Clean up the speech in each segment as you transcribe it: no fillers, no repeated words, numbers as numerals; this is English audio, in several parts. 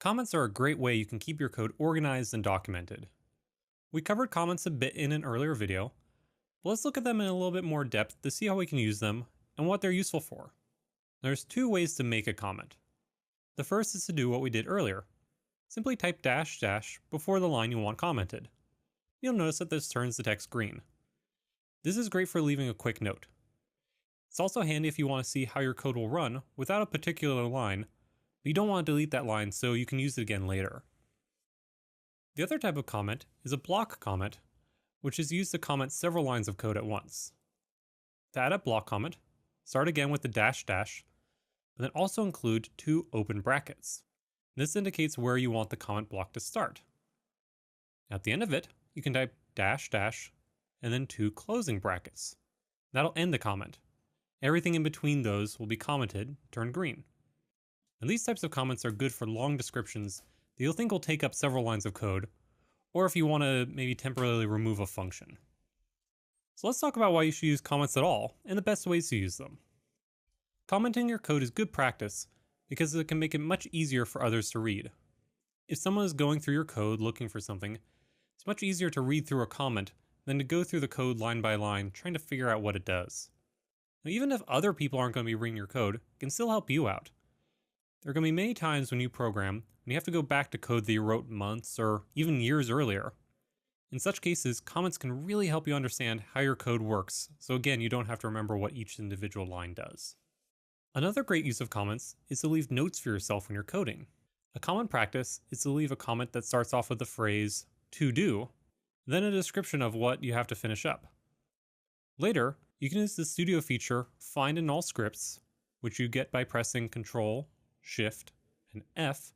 Comments are a great way you can keep your code organized and documented. We covered comments a bit in an earlier video, but let's look at them in a little bit more depth to see how we can use them and what they're useful for. There's two ways to make a comment. The first is to do what we did earlier. Simply type dash dash before the line you want commented. You'll notice that this turns the text green. This is great for leaving a quick note. It's also handy if you want to see how your code will run without a particular line, but you don't want to delete that line so you can use it again later. The other type of comment is a block comment, which is used to comment several lines of code at once. To add a block comment, start again with the dash dash, but then also include two open brackets. This indicates where you want the comment block to start. At the end of it, you can type dash dash and then two closing brackets. That'll end the comment. Everything in between those will be commented, turned green. And these types of comments are good for long descriptions that you'll think will take up several lines of code, or if you want to maybe temporarily remove a function. So let's talk about why you should use comments at all, and the best ways to use them. Commenting your code is good practice because it can make it much easier for others to read. If someone is going through your code looking for something, it's much easier to read through a comment than to go through the code line by line trying to figure out what it does. Now, even if other people aren't going to be reading your code, it can still help you out. There are going to be many times when you program when you have to go back to code that you wrote months or even years earlier. In such cases, comments can really help you understand how your code works, so again, you don't have to remember what each individual line does. Another great use of comments is to leave notes for yourself when you're coding. A common practice is to leave a comment that starts off with the phrase, to do, then a description of what you have to finish up. Later, you can use the Studio feature Find in All Scripts, which you get by pressing Ctrl, Shift, and F,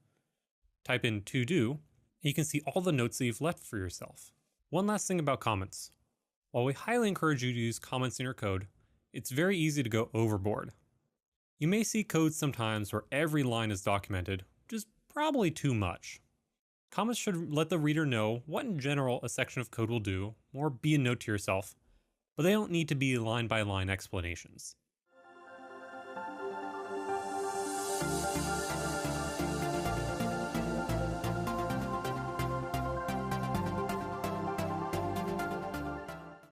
type in to do, and you can see all the notes that you've left for yourself. One last thing about comments. While we highly encourage you to use comments in your code, it's very easy to go overboard. You may see codes sometimes where every line is documented, which is probably too much. Comments should let the reader know what in general a section of code will do, or be a note to yourself, but they don't need to be line-by-line explanations.